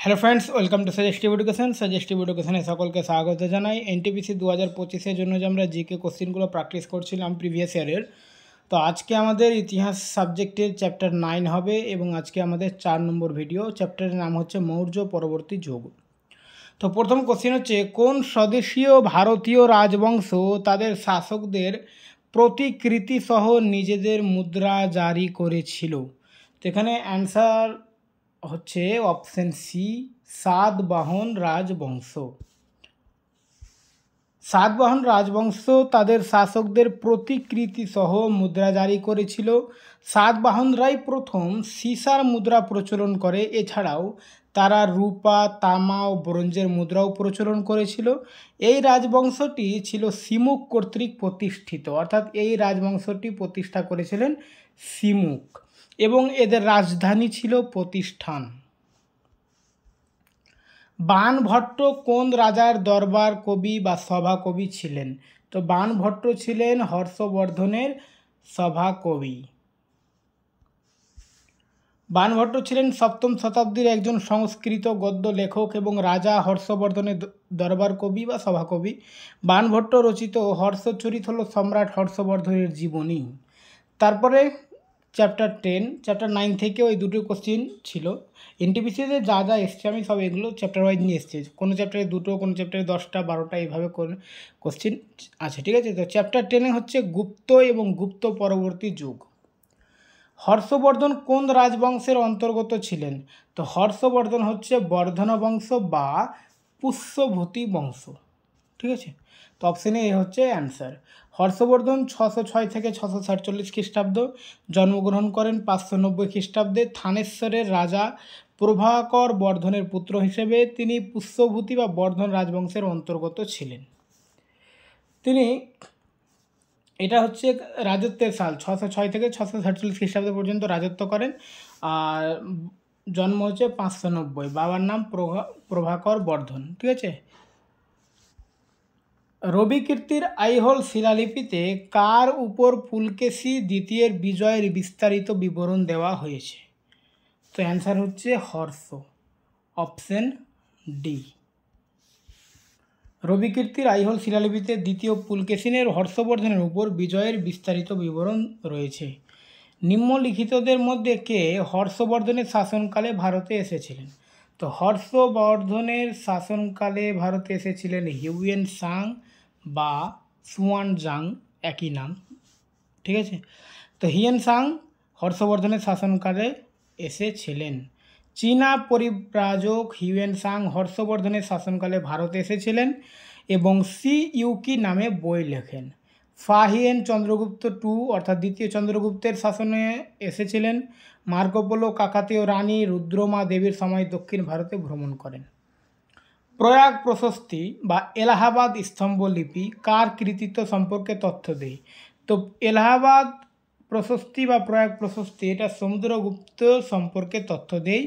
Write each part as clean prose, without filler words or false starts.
Hello friends, welcome to suggestive education. Suggestive এডুকেশনে সকলকে স্বাগত জানাই। এনটিপিসি 2025-এর জন্য যে আমরা জিকে কোশ্চেনগুলো প্র্যাকটিস করছিলাম প্রিভিয়াস ইয়ারের, তো আজকে আমাদের ইতিহাস সাবজেক্টের চ্যাপ্টার 9 হবে এবং আজকে আমাদের 4 নম্বর ভিডিও। চ্যাপ্টারের নাম হচ্ছে মৌর্য পরবর্তী যুগ। তো প্রথম কোশ্চেন হচ্ছে, কোন স্বদেশীয় ভারতীয় রাজবংশ তাদের শাসকদের প্রতিকৃতি সহ নিজেদের মুদ্রা জারি করেছিল? তো এখানে অ্যান্সার হচ্ছে অপশন সি, সাতবাহন রাজবংশ। সাতবাহন রাজবংশ তাদের শাসকদের প্রতিকৃতি সহ মুদ্রা জারি করেছিল। সাতবাহনরাই প্রথম সীসার মুদ্রা প্রচলন করে। এছাড়াও তারা রূপা, তামা ও ব্রোঞ্জের মুদ্রাও প্রচলন করেছিল। এই রাজবংশটি ছিল সিমুক কর্তৃক প্রতিষ্ঠিত, অর্থাৎ এই রাজবংশটি প্রতিষ্ঠা করেছিলেন সিমুক এবং এদের রাজধানী ছিল প্রতিষ্ঠান। বাণভট্ট কোন রাজার দরবার কবি বা সভা কবি ছিলেন? তো বাণভট্ট ছিলেন হর্ষবর্ধনের সভা কবি। বাণভট্ট ছিলেন সপ্তম শতাব্দীর একজন সংস্কৃত গদ্য লেখক এবং রাজা হর্ষবর্ধনের দরবার কবি বা সভাকবি। বাণভট্ট রচিত হর্ষচরিত হল সম্রাট হর্ষবর্ধনের জীবনী। তারপরে চ্যাপ্টার 10, চ্যাপ্টার 9 থেকে ওই দুটো কোশ্চিন ছিল। এনটিপিসিতে যা যা এসছে আমি সব এগুলো চ্যাপ্টার ওয়াইজ নিয়ে এসেছি। কোনো চ্যাপ্টারে দুটো, কোনো চ্যাপ্টারে 10টা 12টা এইভাবে কোশ্চিন আছে, ঠিক আছে। তো চ্যাপ্টার 10 হচ্ছে গুপ্ত এবং গুপ্ত পরবর্তী যুগ। হর্ষবর্ধন কোন রাজবংশের অন্তর্গত ছিলেন? তো হর্ষবর্ধন হচ্ছে বর্ধন বংশ বা পুষ্যভূতি বংশ, ঠিক আছে। তো অপশানে এ হচ্ছে অ্যান্সার। হর্ষবর্ধন 606 থেকে 647 খ্রিস্টাব্দ জন্মগ্রহণ করেন। 590 খ্রিস্টাব্দে থানেশ্বরের রাজা প্রভাকর বর্ধনের পুত্র হিসেবে তিনি পুষ্যভূতি বা বর্ধন রাজবংশের অন্তর্গত ছিলেন। তিনি, এটা হচ্ছে রাজত্বের সাল, 606 থেকে 647 খ্রিস্টাব্দ পর্যন্ত রাজত্ব করেন। আর জন্ম হচ্ছে 590। বাবার নাম প্রভাকর বর্ধন, ঠিক আছে। রবিকীর্তির আইহোল শিলালিপিতে কার উপর পুলকেশী দ্বিতীয়ের বিজয়ের বিস্তারিত বিবরণ দেওয়া হয়েছে? তো অ্যান্সার হচ্ছে হর্ষ, অপশন ডি। রবিকীর্তির আইহোল শিলালিপিতে দ্বিতীয় পুলকেশীনের হর্ষবর্ধনের উপর বিজয়ের বিস্তারিত বিবরণ রয়েছে। নিম্নলিখিতদের মধ্যে কে হর্ষবর্ধনের শাসনকালে ভারতে এসেছিলেন? তো হর্ষবর্ধনের শাসনকালে ভারতে এসেছিলেন হিউয়েন সাং বা সুয়ান জাং, একই নাম, ঠিক আছে। তো হিউয়েন সাং হর্ষবর্ধনের শাসনকালে এসেছিলেন। চীনা পরিব্রাজক হিউয়েন সাং হর্ষবর্ধনের শাসনকালে ভারতে এসেছিলেন এবং সি ইউকি নামে বই লেখেন। ফাহিয়েন চন্দ্রগুপ্ত টু অর্থাৎ দ্বিতীয় চন্দ্রগুপ্তের শাসনে এসেছিলেন। মার্কোপোলো কাকাতীয় রানী রুদ্রমা দেবীর সময় দক্ষিণ ভারতে ভ্রমণ করেন। প্রয়াগ প্রশস্তি বা এলাহাবাদ স্তম্ভলিপি কার কৃতিত্ব সম্পর্কে তথ্য দেয়? তো এলাহাবাদ প্রশস্তি বা প্রয়াগ প্রশস্তি এটা সমুদ্রগুপ্ত সম্পর্কে তথ্য দেয়।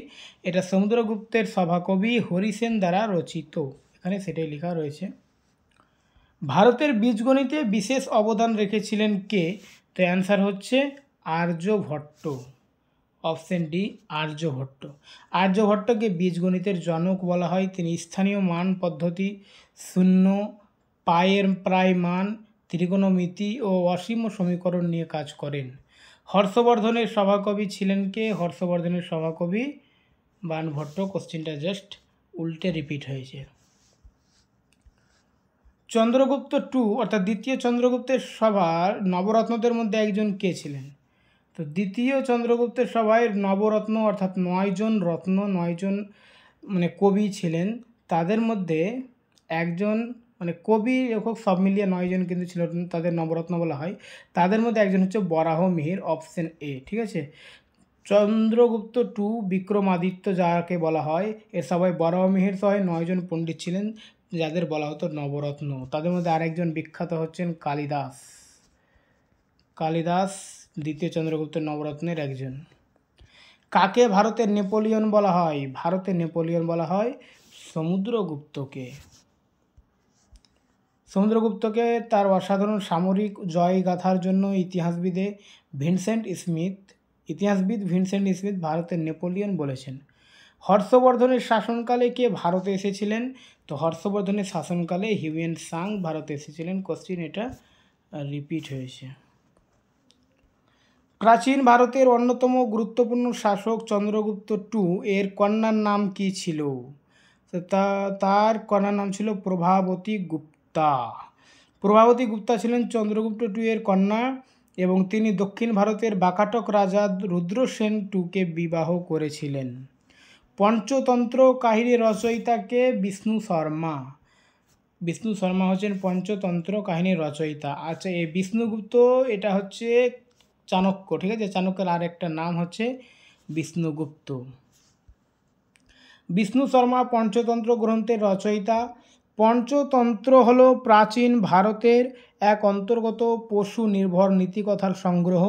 এটা সমুদ্রগুপ্তের সভাকবি হরিসেন দ্বারা রচিত, এখানে সেটাই লেখা রয়েছে। ভারতের বীজগণিতে বিশেষ অবদান রেখেছিলেন কে? তো অ্যান্সার হচ্ছে আর্যভট্ট, অপশন ডি আর্যভট্ট। আর্যভট্টকে বীজগণিতের জনক বলা হয়। তিনি স্থানীয় মান পদ্ধতি, শূন্য, পায়ের প্রায় মান, ত্রিকোণমিতি ও অসীম সমীকরণ নিয়ে কাজ করেন। হর্ষবর্ধনের সভাকবি ছিলেন কে? হর্ষবর্ধনের সভাকবি বাণভট্ট। কোশ্চেনটা জাস্ট উল্টে রিপিট হয়েছে। চন্দ্রগুপ্ত টু অর্থাৎ দ্বিতীয় চন্দ্রগুপ্তের সভার নবরত্নদের মধ্যে একজন কে ছিলেন? তো দ্বিতীয় চন্দ্রগুপ্তের সভায় নবরত্ন অর্থাৎ 9 জন রত্ন, 9 জন মানে কবি ছিলেন। তাদের মধ্যে একজন মানে কবি লেখক সব মিলিয়ে 9 জন কিন্তু ছিল, তাদের নবরত্ন বলা হয়। তাদের মধ্যে একজন হচ্ছে বরাহ মিহির, অপশন এ, ঠিক আছে। চন্দ্রগুপ্ত টু বিক্রমাদিত্য যাকে বলা হয়, এর সবাই বরাহ মিহির সহ 9 জন পণ্ডিত ছিলেন যাদের বলা হতো নবরত্ন। তাদের মধ্যে আরেকজন বিখ্যাত হচ্ছেন কালিদাস। কালিদাস দ্বিতীয় চন্দ্রগুপ্তের নবরত্নের একজন। কাকে ভারতের নেপোলিয়ন বলা হয়? ভারতের নেপোলিয়ন বলা হয় সমুদ্রগুপ্তকে। সমুদ্রগুপ্তকে তার অসাধারণ সামরিক জয়গাথার জন্য ইতিহাসবিদ ভিনসেন্ট স্মিথ ভারতের নেপোলিয়ন বলেছেন। হর্ষবর্ধনের শাসনকালে কে ভারতে এসেছিলেন? তো হর্ষবর্ধনের শাসনকালে হিউয়েন সাং ভারতে এসেছিলেন। কোশ্চিন এটা রিপিট হয়েছে। প্রাচীন ভারতের অন্যতম গুরুত্বপূর্ণ শাসক চন্দ্রগুপ্ত টু এর কন্যার নাম কি ছিল? তো তার কন্যার নাম ছিল প্রভাবতী গুপ্তা। প্রভাবতী গুপ্তা ছিলেন চন্দ্রগুপ্ত টু এর কন্যা এবং তিনি দক্ষিণ ভারতের বাকাটক রাজা রুদ্রসেন টুকে বিবাহ করেছিলেন। পঞ্চতন্ত্র কাহিনী রচয়িতাকে? বিষ্ণু শর্মা। বিষ্ণু শর্মা হচ্ছেন পঞ্চতন্ত্র কাহিনীর রচয়িতা। আচ্ছা, এই বিষ্ণুগুপ্ত এটা হচ্ছে চাণক্য, ঠিক আছে? চাণক্যের আর একটা নাম হচ্ছে বিষ্ণুগুপ্ত। বিষ্ণু শর্মা পঞ্চতন্ত্র গ্রন্থের রচয়িতা। পঞ্চতন্ত্র হলো প্রাচীন ভারতের এক অন্তর্গত পশু নির্ভর নীতিকথার সংগ্রহ,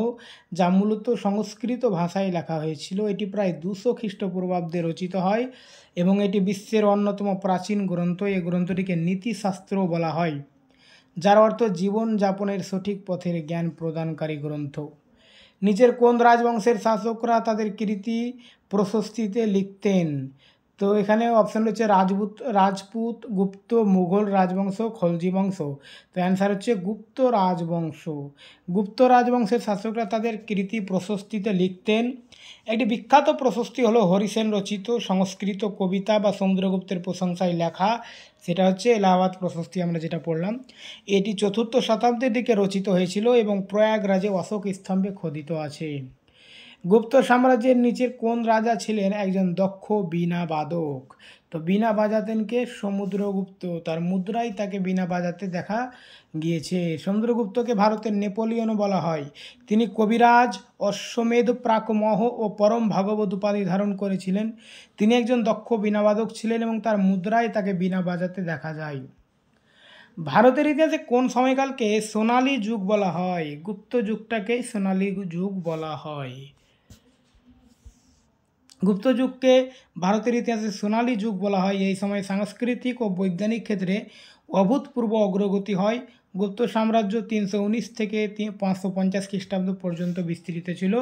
যা মূলত সংস্কৃত ভাষায় লেখা হয়েছিল। এটি প্রায় 200 খ্রিস্টপূর্বাব্দে রচিত হয় এবং এটি বিশ্বের অন্যতম প্রাচীন গ্রন্থ। এই গ্রন্থটিকে নীতিশাস্ত্র বলা হয়, যার অর্থ জীবনযাপনের সঠিক পথের জ্ঞান প্রদানকারী গ্রন্থ। নিচের কোন রাজবংশের শাসকরা তাদের কীর্তি প্রশস্তিতে লিখতেন? তো এখানে অপশান রয়েছে রাজপুত, গুপ্ত, মুঘল রাজবংশ, খলজি বংশ। তো অ্যান্সার হচ্ছে গুপ্ত রাজবংশ। গুপ্ত রাজবংশের শাসকরা তাদের কীর্তি প্রশস্তিতে লিখতেন। একটি বিখ্যাত প্রশস্তি হলো হরিসেন রচিত সংস্কৃত কবিতা বা সমুদ্রগুপ্তের প্রশংসায় লেখা, সেটা হচ্ছে এলাহাবাদ প্রশস্তি, আমরা যেটা পড়লাম। এটি 4th শতাব্দীর দিকে রচিত হয়েছিল এবং প্রয়াগরাজে অশোক স্তম্ভে খোদিত আছে। গুপ্ত সাম্রাজ্যের নিচের কোন রাজা ছিলেন একজন দক্ষ বীণা বাদক? তো বীণা বাজাতেন কে? সমুদ্রগুপ্ত। তার মুদ্রায় তাকে বীণা বাজাতে দেখা গিয়েছে। সমুদ্রগুপ্তকে ভারতের নেপোলিয়নও বলা হয়। তিনি কবিরাজ, অশ্বমেধ প্রাকমহ ও পরম ভাগবত উপাধি ধারণ করেছিলেন। তিনি একজন দক্ষ বীণাবাদক ছিলেন এবং তার মুদ্রায় তাকে বীণা বাজাতে দেখা যায়। ভারতের ইতিহাসে কোন সময়কালকে সোনালী যুগ বলা হয়? গুপ্ত যুগটাকেই সোনালী যুগ বলা হয়। গুপ্ত যুগকে ভারতের ইতিহাসে সোনালী যুগ বলা হয়। এই সময় সাংস্কৃতিক ও বৈজ্ঞানিক ক্ষেত্রে অভূতপূর্ব অগ্রগতি হয়। গুপ্ত সাম্রাজ্য 319 থেকে 550 খ্রিস্টাব্দ পর্যন্ত বিস্তৃত ছিল।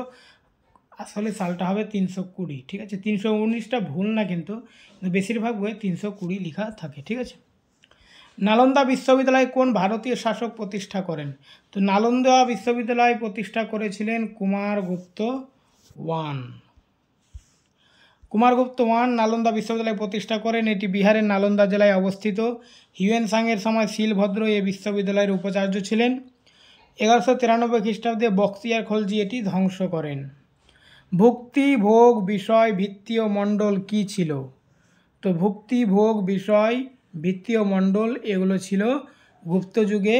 আসলে সালটা হবে 320, ঠিক আছে? 319টা ভুল না, কিন্তু বেশিরভাগ বইয়ে 320 লেখা থাকে, ঠিক আছে? নালন্দা বিশ্ববিদ্যালয় কোন ভারতীয় শাসক প্রতিষ্ঠা করেন? তো নালন্দা বিশ্ববিদ্যালয় প্রতিষ্ঠা করেছিলেন কুমারগুপ্ত ওয়ান। কুমারগুপ্ত ওয়ান নালন্দা বিশ্ববিদ্যালয় প্রতিষ্ঠা করেন। এটি বিহারের নালন্দা জেলায় অবস্থিত। হিউয়েন সাংয়ের সময় শিলভদ্র এই বিশ্ববিদ্যালয়ের উপাচার্য ছিলেন। 1193 খ্রিস্টাব্দে বখতিয়ার খলজি এটি ধ্বংস করেন। ভুক্তি, ভোগ, বিষয়, ভিত্তি ও মণ্ডল কী ছিল? তো ভুক্তি, ভোগ, বিষয়, ভিত্তি ও মণ্ডল এগুলো ছিল গুপ্তযুগে,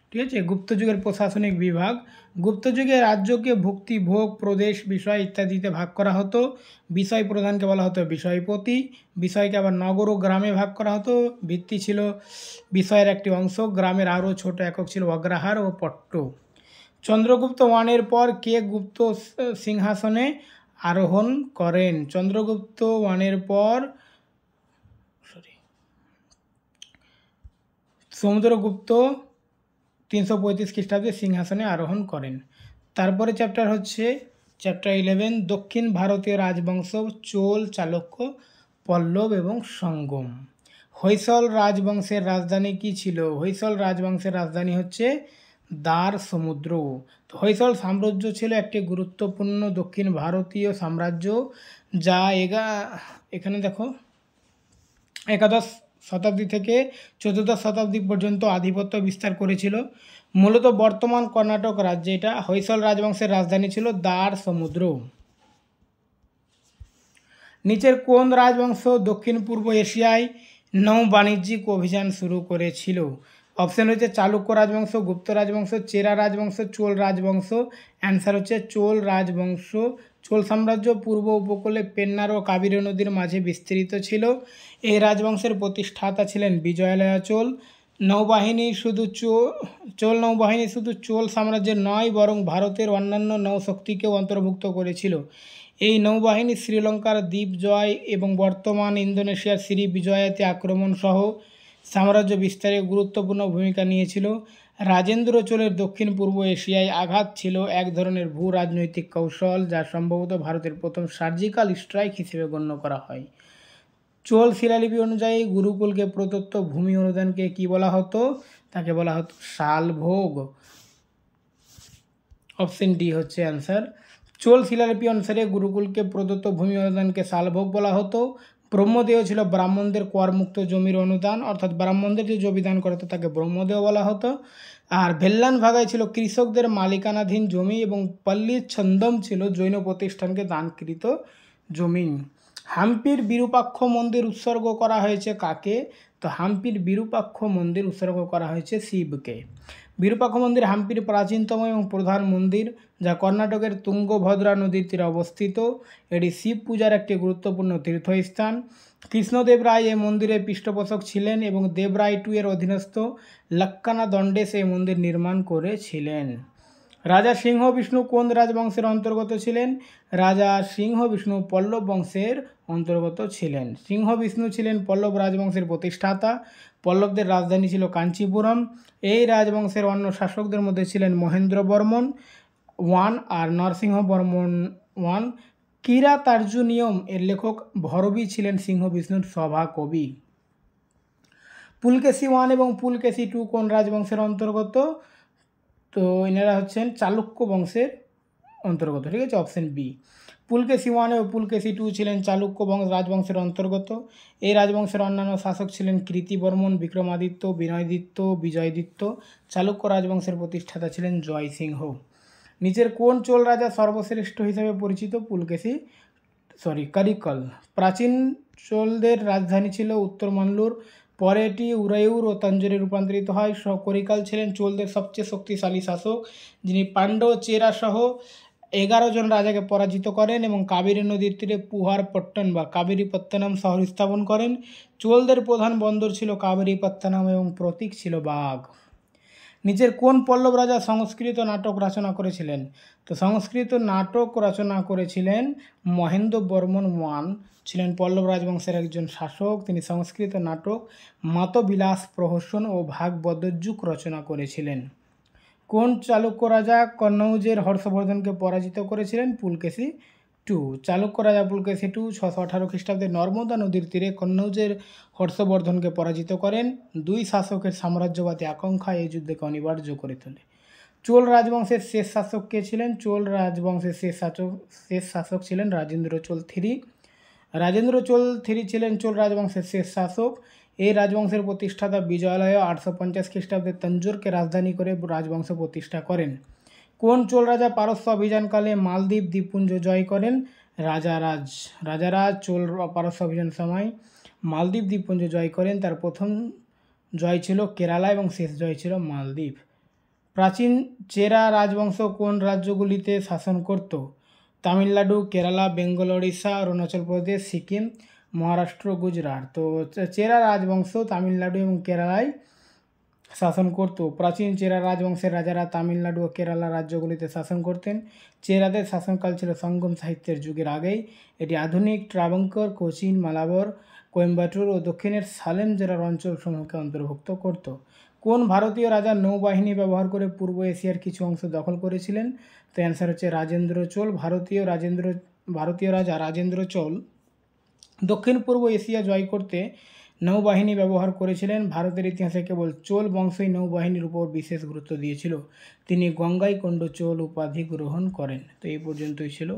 ঠিক আছে? গুপ্তযুগের প্রশাসনিক বিভাগ। গুপ্তযুগে রাজ্যকে ভুক্তি, ভোগ, প্রদেশ, বিষয় ইত্যাদিতে ভাগ করা হতো। বিষয় প্রধানকে বলা হতো বিষয়পতি। বিষয়কে আবার নগর ও গ্রামে ভাগ করা হতো। ভিত্তি ছিল বিষয়ের একটি অংশ। গ্রামের আরও ছোট একক ছিল অগ্রহার ও পট্ট। চন্দ্রগুপ্ত ওয়ানের পর কে গুপ্ত সিংহাসনে আরোহণ করেন? চন্দ্রগুপ্ত ওয়ানের পর সমুদ্রগুপ্ত 335 খ্রিস্টাব্দে সিংহাসনে আরোহণ করেন। তারপরে চ্যাপ্টার হচ্ছে চ্যাপ্টার 11, দক্ষিণ ভারতীয় রাজবংশ চোল, চালুক্য, পল্লব এবং সঙ্গম। হৈসল রাজবংশের রাজধানী কি ছিল? হৈসল রাজবংশের রাজধানী হচ্ছে দ্বার সমুদ্র। হৈসল সাম্রাজ্য ছিল একটি গুরুত্বপূর্ণ দক্ষিণ ভারতীয় সাম্রাজ্য, যা এখানে দেখো 11 শতাব্দী থেকে 14 শতাব্দী পর্যন্ত আধিপত্য বিস্তার করেছিল। মূলত বর্তমান কর্ণাটক রাজ্যে এটা হৈসল রাজবংশের রাজধানী ছিল দ্বার সমুদ্র। নিচের কোন রাজবংশ দক্ষিণ পূর্ব এশিয়ায় নৌ বাণিজ্যিক অভিযান শুরু করেছিল? অপশান হচ্ছে চালুক্য রাজবংশ, গুপ্ত রাজবংশ, চেরা রাজবংশ, চোল রাজবংশ। অ্যান্সার হচ্ছে চোল রাজবংশ। চোল সাম্রাজ্য পূর্ব উপকূলে পেন্নার ও কাবেরী নদীর মাঝে বিস্তৃত ছিল। এই রাজবংশের প্রতিষ্ঠাতা ছিলেন বিজয়ালয়া চোল। নৌবাহিনী শুধু চোল নৌবাহিনী শুধু চোল সাম্রাজ্যের নয়, বরং ভারতের অন্যান্য নৌশক্তিকেও অন্তর্ভুক্ত করেছিল। এই নৌবাহিনী শ্রীলঙ্কার দ্বীপ জয় এবং বর্তমান ইন্দোনেশিয়ার শ্রীবিজয়াতে আক্রমণ সহ সাম্রাজ্য বিস্তারে গুরুত্বপূর্ণ ভূমিকা নিয়েছিল। রাজেন্দ্র চোলের দক্ষিণ পূর্ব এশিয়ায় আঘাত ছিল এক ধরনের ভূ রাজনৈতিক কৌশল, যা সম্ভবত ভারতের প্রথম সার্জিক্যাল স্ট্রাইক হিসেবে গণ্য করা হয়। চোল শিলালিপি অনুযায়ী গুরুকুলকে প্রদত্ত ভূমি অনুদানকে কি বলা হতো? তাকে বলা হতো শালভোগ। অপশন ডি হচ্ছে অ্যান্সার। চোল শিলালিপি অনুসারে গুরুকুলকে প্রদত্ত ভূমি অনুদানকে শালভোগ বলা হতো। ব্রহ্মদেহ ছিল ব্রাহ্মণদের করমুক্ত জমির অনুদান, অর্থাৎ ব্রাহ্মণদের যে জমি দান করা হতো তাকে ব্রহ্মদেহ বলা হতো। আর ভেল্লান ভাগাই ছিল কৃষকদের মালিকানাধীন জমি, এবং পল্লী ছন্দম ছিল জৈন প্রতিষ্ঠানকে দানকৃত জমি। হাম্পির বিরূপাক্ষ মন্দির উৎসর্গ করা হয়েছে কাকে? তো হাম্পির বিরূপাক্ষ মন্দির উৎসর্গ করা হয়েছে শিবকে। বিরূপাক্ষ মন্দির হাম্পির প্রাচীনতম এবং প্রধান মন্দির, যা কর্ণাটকের তুঙ্গভদ্রা নদীর তীরে অবস্থিত। এটি শিব পূজার একটি গুরুত্বপূর্ণ তীর্থস্থান। কৃষ্ণদেব রায় এই মন্দিরের পৃষ্ঠপোষক ছিলেন এবং দেবরায় টু এর অধীনস্থ লক্কানা দণ্ডেশ এই মন্দির নির্মাণ করেছিলেন। রাজা সিংহ বিষ্ণু কোন রাজবংশের অন্তর্গত ছিলেন? রাজা সিংহ বিষ্ণু পল্লব বংশের অন্তর্গত ছিলেন। সিংহ বিষ্ণু ছিলেন পল্লব রাজবংশের প্রতিষ্ঠাতা। পল্লবদের রাজধানী ছিল কাঞ্চিপুরম। এই রাজবংশের অন্য শাসকদের মধ্যে ছিলেন মহেন্দ্র বর্মন 1 আর নরসিংহ বর্মন 1। কিরাতার্জুনীয়ম এর লেখক ভরবী ছিলেন সিংহ বিষ্ণুর সভাকবি। পুলকেশী 1 এবং পুলকেশী 2 কোন রাজবংশের অন্তর্গত? তো এনারা হচ্ছেন চালুক্য বংশের অন্তর্গত, ঠিক আছে, অপশন বি। পুলকেশী 1 এবং পুলকেশী 2 ছিলেন চালুক্য রাজবংশের অন্তর্গত। এই রাজবংশের অন্যান্য শাসক ছিলেন কৃতিবর্মন, বিক্রমাদিত্য, বিনয়দিত্য, বিজয়দিত্য। চালুক্য রাজবংশের প্রতিষ্ঠাতা ছিলেন জয়সিংহ। নিচের কোন চোল রাজা সর্বশ্রেষ্ঠ হিসেবে পরিচিত? কারিকল। প্রাচীন চোলদের রাজধানী ছিল উত্তর মানলুর, পরে এটি উরায়ুর ও তঞ্জোরে রূপান্তরিত হয়। করিকাল ছিলেন চোলদের সবচেয়ে শক্তিশালী শাসক, যিনি পাণ্ডব চেরা সহ 11 জন রাজাকে পরাজিত করেন এবং কাবেরী নদীর তীরে পুহারপট্টন বা কাবেরীপত্তনম শহর স্থাপন করেন। চোলদের প্রধান বন্দর ছিল কাবেরীপত্তনম এবং প্রতীক ছিল বাঘ। নিচের কোন পল্লব রাজা সংস্কৃত নাটক রচনা করেছিলেন? তো সংস্কৃত নাটক রচনা করেছিলেন মহেন্দ্র বর্মন 1, ছিলেন পল্লব রাজবংশের একজন শাসক। তিনি সংস্কৃত নাটক মাতবিলাস প্রহসন ও ভাগবদজ্জুক রচনা করেছিলেন। কোন চালুক্য রাজা কন্নৌজের হর্ষবর্ধনকে পরাজিত করেছিলেন? পুলকেশী 2। চালুক্য রাজা পুলকেশী 2 618 খ্রিস্টাব্দে নর্মদা নদীর তীরে কন্নৌজের হর্ষবর্ধনকে পরাজিত করেন। দুই শাসকের সাম্রাজ্যবাদী আকাঙ্ক্ষা এই যুদ্ধকে অনিবার্য করে তোলে। চোল রাজবংশের শেষ শাসক কে ছিলেন? চোল রাজবংশের শেষ শাসক ছিলেন রাজেন্দ্র চোল 3। রাজেন্দ্র চোল 3 ছিলেন চোল রাজবংশের শেষ শাসক। এই রাজবংশের প্রতিষ্ঠাতা বিজয়ালয় 850 খ্রিস্টাব্দে তঞ্জোরকে রাজধানী করে রাজবংশ প্রতিষ্ঠা করেন। কোন চোল রাজা পারস্য অভিযানকালে মালদ্বীপ দ্বীপপুঞ্জ জয় করেন? রাজারাজ চোল পারস্য অভিযান সময় মালদ্বীপ দ্বীপপুঞ্জ জয় করেন। তার প্রথম জয় ছিল কেরালা এবং শেষ জয় ছিল মালদ্বীপ। প্রাচীন চেরা রাজবংশ কোন রাজ্যগুলিতে শাসন করত? তামিলনাড়ু, কেরালা, বেঙ্গল, ওড়িশা, অরুণাচল প্রদেশ, সিকিম, মহারাষ্ট্র, গুজরাট। তো চেরা রাজবংশ তামিলনাড়ু এবং কেরালায় শাসন করত। প্রাচীন চেরা রাজবংশের রাজারা তামিলনাড়ু ও কেরালা রাজ্যগুলিতে শাসন করতেন। চেরাদের শাসনকাল ছিল সঙ্গম সাহিত্যের যুগের আগেই। এটি আধুনিক ট্রাভাঙ্কোর, কোচিন, মালাবার, কোয়েম্বাটুর ও দক্ষিণের সালেম জেলার অঞ্চলসমূহকে অন্তর্ভুক্ত করত। কোন ভারতীয় রাজা নৌবাহিনী ব্যবহার করে পূর্ব এশিয়ার কিছু অংশ দখল করেছিলেন? তো অ্যান্সার হচ্ছে রাজেন্দ্র চোল। ভারতীয় রাজা রাজেন্দ্র চোল দক্ষিণ পূর্ব এশিয়া জয় করতে নৌবাহিনী ব্যবহার করেছিলেন। ভারতের ইতিহাসে কেবল চোল বংশই নৌবাহিনীর উপর বিশেষ গুরুত্ব দিয়েছিল। তিনি গঙ্গাইকোন্ড চোল উপাধি গ্রহণ করেন। তো এই পর্যন্তই ছিল।